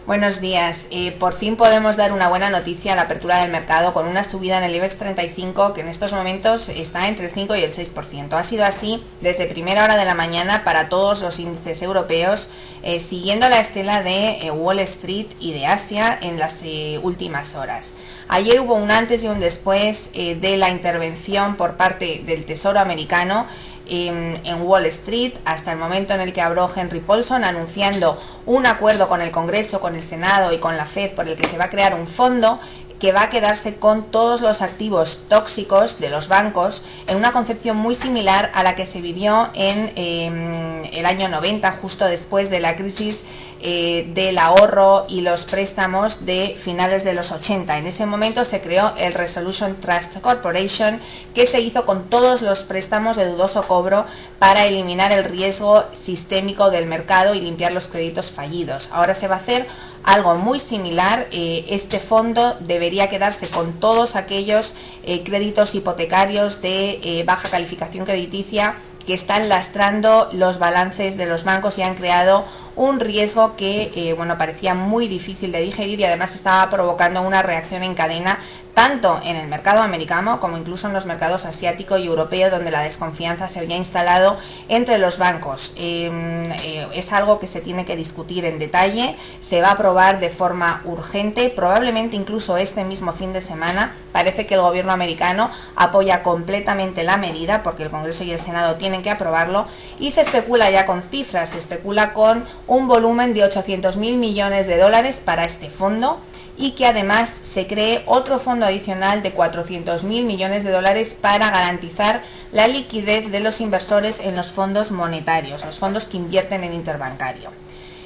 Buenos días. Por fin podemos dar una buena noticia a la apertura del mercado con una subida en el IBEX 35 que en estos momentos está entre el 5 y el 6%. Ha sido así desde primera hora de la mañana para todos los índices europeos, siguiendo la estela de Wall Street y de Asia en las últimas horas. Ayer hubo un antes y un después de la intervención por parte del Tesoro americano en Wall Street, hasta el momento en el que habló Henry Paulson anunciando un acuerdo con el Congreso, con el Senado y con la Fed por el que se va a crear un fondo que va a quedarse con todos los activos tóxicos de los bancos, en una concepción muy similar a la que se vivió en el año 90, justo después de la crisis del ahorro y los préstamos de finales de los 80. En ese momento se creó el Resolution Trust Corporation, que se hizo con todos los préstamos de dudoso cobro para eliminar el riesgo sistémico del mercado y limpiar los créditos fallidos. Ahora se va a hacer algo muy similar. Este fondo debería quedarse con todos aquellos créditos hipotecarios de baja calificación crediticia que están lastrando los balances de los bancos y han creado un riesgo que parecía muy difícil de digerir y además estaba provocando una reacción en cadena tanto en el mercado americano como incluso en los mercados asiático y europeo, donde la desconfianza se había instalado entre los bancos. Es algo que se tiene que discutir en detalle, se va a aprobar de forma urgente, probablemente incluso este mismo fin de semana. Parece que el gobierno americano apoya completamente la medida porque el Congreso y el Senado tienen que aprobarlo y se especula ya con cifras, se especula con un volumen de 800.000 millones de dólares para este fondo y que además se cree otro fondo adicional de 400.000 millones de dólares para garantizar la liquidez de los inversores en los fondos monetarios, los fondos que invierten en interbancario.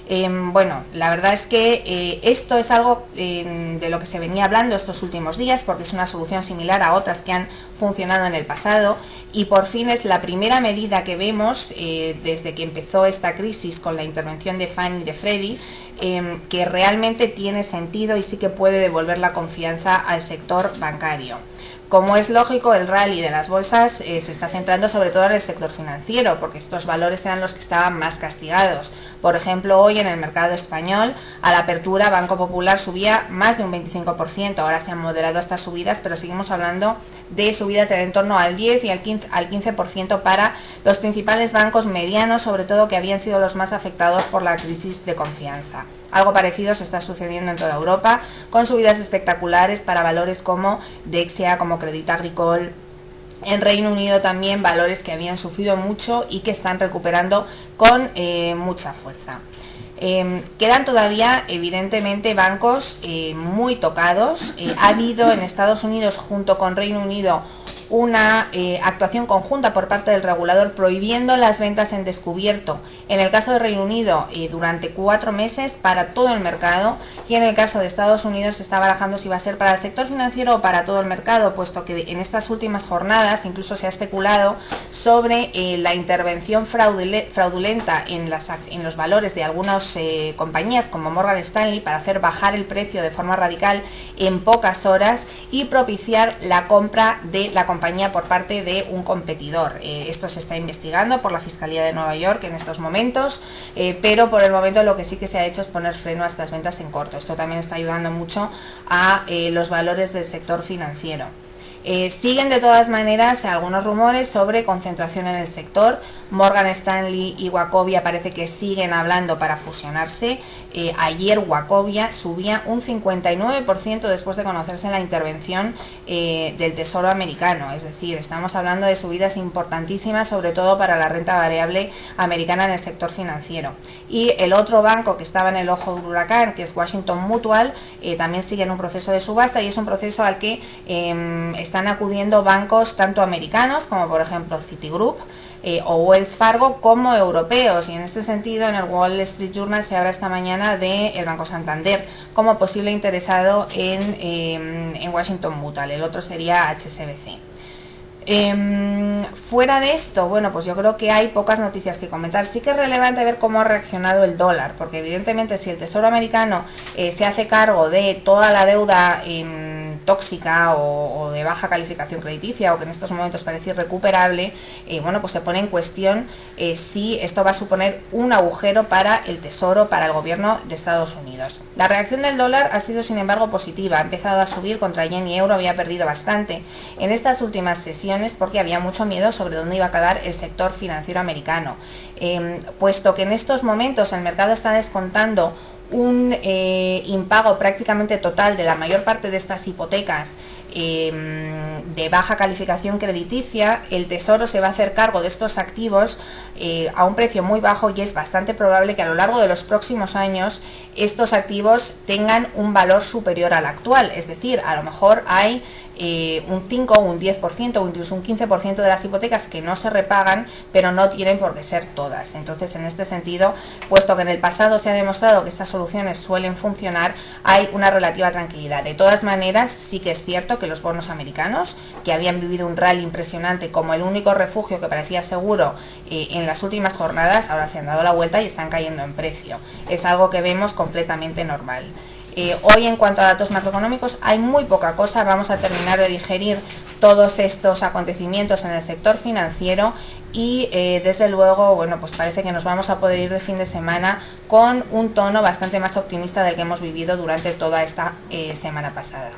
La verdad es que esto es algo de lo que se venía hablando estos últimos días porque es una solución similar a otras que han funcionado en el pasado y por fin es la primera medida que vemos desde que empezó esta crisis con la intervención de Fannie y de Freddie que realmente tiene sentido y sí que puede devolver la confianza al sector bancario. Como es lógico, el rally de las bolsas se está centrando sobre todo en el sector financiero, porque estos valores eran los que estaban más castigados. Por ejemplo, hoy en el mercado español, a la apertura, Banco Popular subía más de un 25%. Ahora se han moderado estas subidas, pero seguimos hablando de subidas del entorno al 10 y al 15% para los principales bancos medianos, sobre todo que habían sido los más afectados por la crisis de confianza. Algo parecido se está sucediendo en toda Europa, con subidas espectaculares para valores como Dexia, como Crédit Agricole. En Reino Unido también valores que habían sufrido mucho y que están recuperando con mucha fuerza. Quedan todavía evidentemente bancos muy tocados. Ha habido en Estados Unidos junto con Reino Unido una actuación conjunta por parte del regulador prohibiendo las ventas en descubierto, en el caso de Reino Unido durante 4 meses para todo el mercado, y en el caso de Estados Unidos se está barajando si va a ser para el sector financiero o para todo el mercado, puesto que en estas últimas jornadas incluso se ha especulado sobre la intervención fraudulenta en los valores de algunas compañías como Morgan Stanley para hacer bajar el precio de forma radical en pocas horas y propiciar la compra de la compañía por parte de un competidor. Esto se está investigando por la Fiscalía de Nueva York en estos momentos, pero por el momento lo que sí que se ha hecho es poner freno a estas ventas en corto. Esto también está ayudando mucho a los valores del sector financiero. Siguen de todas maneras algunos rumores sobre concentración en el sector. Morgan Stanley y Wachovia parece que siguen hablando para fusionarse. Ayer Wachovia subía un 59% después de conocerse la intervención del Tesoro americano. Es decir, estamos hablando de subidas importantísimas, sobre todo para la renta variable americana en el sector financiero. Y el otro banco que estaba en el ojo del huracán, que es Washington Mutual, también sigue en un proceso de subasta y es un proceso al que están acudiendo bancos tanto americanos como por ejemplo Citigroup o Wells Fargo como europeos, y en este sentido en el Wall Street Journal se habla esta mañana del Banco Santander como posible interesado en Washington Mutual. El otro sería HSBC. Fuera de esto, bueno, pues yo creo que hay pocas noticias que comentar. Sí que es relevante ver cómo ha reaccionado el dólar, porque evidentemente si el Tesoro americano se hace cargo de toda la deuda tóxica o de baja calificación crediticia, o que en estos momentos parece irrecuperable, bueno, pues se pone en cuestión si esto va a suponer un agujero para el Tesoro, para el gobierno de Estados Unidos. La reacción del dólar ha sido, sin embargo, positiva. Ha empezado a subir contra yen y euro, había perdido bastante en estas últimas sesiones porque había mucho miedo sobre dónde iba a acabar el sector financiero americano. Puesto que en estos momentos el mercado está descontando un impago prácticamente total de la mayor parte de estas hipotecas de baja calificación crediticia, el Tesoro se va a hacer cargo de estos activos a un precio muy bajo, y es bastante probable que a lo largo de los próximos años estos activos tengan un valor superior al actual. Es decir, a lo mejor hay un 5, un 10% o incluso un 15% de las hipotecas que no se repagan, pero no tienen por qué ser todas. Entonces, en este sentido, puesto que en el pasado se ha demostrado que estas soluciones suelen funcionar, hay una relativa tranquilidad. De todas maneras, sí que es cierto que los bonos americanos, que habían vivido un rally impresionante como el único refugio que parecía seguro en las últimas jornadas, ahora se han dado la vuelta y están cayendo en precio. Es algo que vemos completamente normal. Hoy, en cuanto a datos macroeconómicos, hay muy poca cosa. Vamos a terminar de digerir todos estos acontecimientos en el sector financiero y desde luego, bueno, pues parece que nos vamos a poder ir de fin de semana con un tono bastante más optimista del que hemos vivido durante toda esta semana pasada.